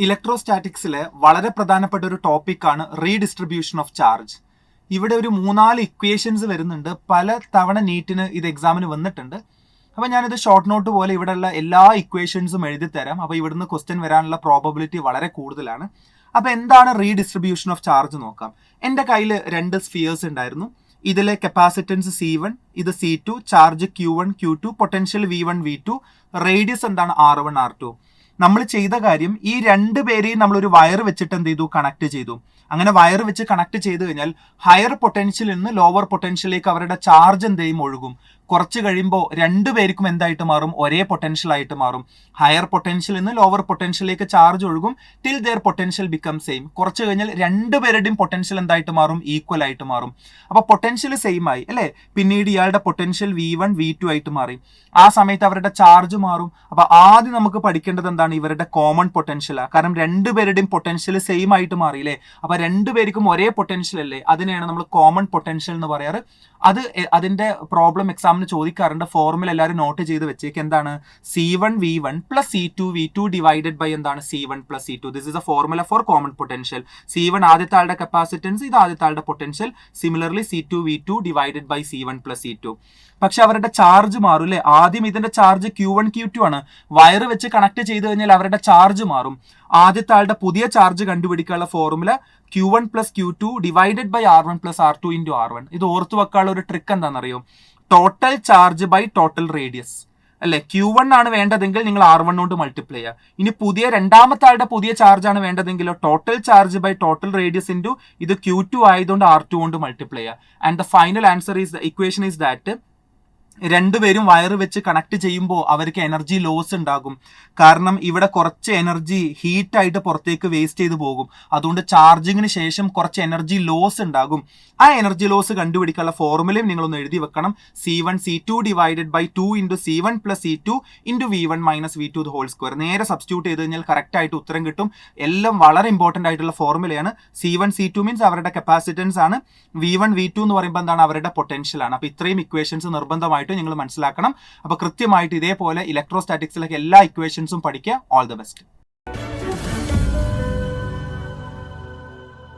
ഇലക്ട്രോസ്റ്റാറ്റിക്സിലെ വളരെ പ്രധാനപ്പെട്ട ഒരു ടോപ്പിക്കാണ് റീഡിസ്ട്രിബ്യൂഷൻ ഓഫ് ചാർജ്. ഇവിടെ ഒരു 3-4 ഇക്വേഷൻസ് വരുന്നുണ്ട്. പല തവണ നീറ്റിന് ഇത് എക്സാമിന് വന്നിട്ടുണ്ട്. അപ്പോൾ ഞാനിത് ഷോർട്ട് നോട്ട് പോലെ ഇവിടെയുള്ള എല്ലാ ഇക്വേഷൻസും എഴുതി തരാം. അപ്പോൾ ഇവിടുന്ന് ക്വസ്റ്റ്യൻ വരാനുള്ള പ്രോബബിലിറ്റി വളരെ കൂടുതലാണ്. അപ്പോൾ എന്താണ് റീഡിസ്ട്രിബ്യൂഷൻ ഓഫ് ചാർജ് നോക്കാം. എൻ്റെ കയ്യിൽ 2 സ്ഫിയേഴ്സ് ഉണ്ടായിരുന്നു. ഇതിലെ കപ്പാസിറ്റൻസ് C1, ഇത് C2, charge Q1, Q2, potential V1, V2, radius എന്താണ് R1, R2. നമ്മൾ ചെയ്ത കാര്യം ഈ 2 പേരെയും നമ്മൾ ഒരു വയർ വെച്ചിട്ട് എന്ത് ചെയ്തു, കണക്ട് ചെയ്തു. അങ്ങനെ വയർ വെച്ച് കണക്ട് ചെയ്ത് കഴിഞ്ഞാൽ ഹയർ പൊട്ടൻഷ്യലിൽ നിന്ന് ലോവർ പൊട്ടൻഷ്യലിലേക്ക് അവരുടെ ചാർജ് എന്ത് ചെയ്യും, ഒഴുകും. കുറച്ച് കഴിയുമ്പോൾ 2 പേർക്കും എന്തായിട്ട് മാറും, ഒരേ പൊട്ടൻഷ്യൽ ആയിട്ട് മാറും. ഹയർ പൊട്ടൻഷ്യലിൽ നിന്ന് ലോവർ പൊട്ടൻഷ്യലിലേക്ക് ചാർജ് ഒഴുകും till their potential become same. കുറച്ച് കഴിഞ്ഞാൽ 2 പേരുടെയും പൊട്ടൻഷ്യൽ എന്തായിട്ട് മാറും, ഈക്വൽ ആയിട്ട് മാറും. അപ്പൊ പൊട്ടൻഷ്യൽ സെയിം ആയി അല്ലെ. പിന്നീട് ഇയാളുടെ പൊട്ടൻഷ്യൽ V1, V2 ആയിട്ട് മാറി. ആ സമയത്ത് അവരുടെ ചാർജ് മാറും. അപ്പൊ ആദ്യം നമുക്ക് പഠിക്കേണ്ടത് എന്താണ്, ഇവരുടെ കോമൺ പൊട്ടൻഷ്യലാണ്. കാരണം 2 പേരുടെയും പൊട്ടൻഷ്യൽ സെയിം ആയിട്ട് മാറിയില്ലേ. അപ്പൊ 2 പേർക്കും ഒരേ പൊട്ടൻഷ്യൽ അല്ലേ, അതിനെയാണ് നമ്മൾ കോമൺ പൊട്ടൻഷ്യൽ എന്ന് പറയാറ്. അതിന്റെ പ്രോബ്ലം എക്സാമിന് ചോദിക്കാറുണ്ട്. ഫോർമുല എല്ലാവരും നോട്ട് ചെയ്ത് വെച്ചേക്ക്. എന്താണ്, C1 V1 plus C2 V2 divided by എന്താണ്, C1 plus C2. This is a formula for common potential. C1 ആദ്യത്തെ ആളുടെ കപ്പാസിറ്റൻസ്, ഇത് ആദ്യത്തെ ആളുടെ potential. Similarly C2 V2 divided by C1 plus C2. പക്ഷെ അവരുടെ ചാർജ് മാറും അല്ലെ. ആദ്യം ഇതിന്റെ ചാർജ് Q1 Q2 ആണ്. വയർ വെച്ച് കണക്ട് ചെയ്ത് കഴിഞ്ഞാൽ അവരുടെ ചാർജ് മാറും. ആദ്യത്തെ ആളുടെ പുതിയ ചാർജ് കണ്ടുപിടിക്കാനുള്ള formula Q1 plus Q2 divided by R1 plus R2 into R1. ഇത് ഓർത്തു വെക്കാനുള്ള ഒരു ട്രിക്ക് എന്താണെന്നറിയോ, total charge by total radius അല്ലെ. Q1 ആണ് വേണ്ടതെങ്കിൽ നിങ്ങൾ R1 കൊണ്ട് മൾട്ടിപ്ലൈ ചെയ്യുക. ഇനി രണ്ടാമത്തെ ആളുടെ പുതിയ ചാർജ് ആണ് വേണ്ടതെങ്കിലോ total charge by total radius into ഇത് Q2 ആയതുകൊണ്ട് R2 കൊണ്ട് മൾട്ടിപ്ലൈ ചെയ്യുക. And the final answer is, the equation is that 2 പേരും വയർ വെച്ച് കണക്ട് ചെയ്യുമ്പോൾ അവർക്ക് എനർജി ലോസ് ഉണ്ടാകും. കാരണം ഇവിടെ കുറച്ച് എനർജി ഹീറ്റ് ആയിട്ട് പുറത്തേക്ക് വേസ്റ്റ് ചെയ്ത് പോകും. അതുകൊണ്ട് ചാർജിങ്ങിന് ശേഷം കുറച്ച് എനർജി ലോസ് ഉണ്ടാകും. ആ എനർജി ലോസ് കണ്ടുപിടിക്കാനുള്ള ഫോർമുലയും നിങ്ങളൊന്ന് എഴുതി വെക്കണം. C1 C2 divided by 2 into C1 plus C2 into V1 minus V2 whole square. നേരെ സബ്സ്റ്റിറ്റ്യൂട്ട് ചെയ്ത് കഴിഞ്ഞാൽ കറക്റ്റ് ആയിട്ട് ഉത്തരം കിട്ടും. എല്ലാം വളരെ ഇമ്പോർട്ടന്റ് ആയിട്ടുള്ള ഫോർമുലയാണ്. C1 C2 മീൻസ് അവരുടെ കപ്പാസിറ്റൻസ് ആണ്. V1 V2 എന്ന് പറയുമ്പോൾ എന്താണ്, അവരുടെ പൊട്ടൻഷ്യൽ ആണ്. അപ്പോൾ ഇത്രയും ഇക്വേഷൻസ് നിർബന്ധമായിട്ട് നിങ്ങൾ മനസ്സിലാക്കണം. അപ്പോൾ കൃത്യമായിട്ട് ഇതേപോലെ ഇലക്ട്രോസ്റ്റാറ്റിക്സിലേക്ക് എല്ലാ ഇക്വേഷൻസും പഠിക്കുക. All the best.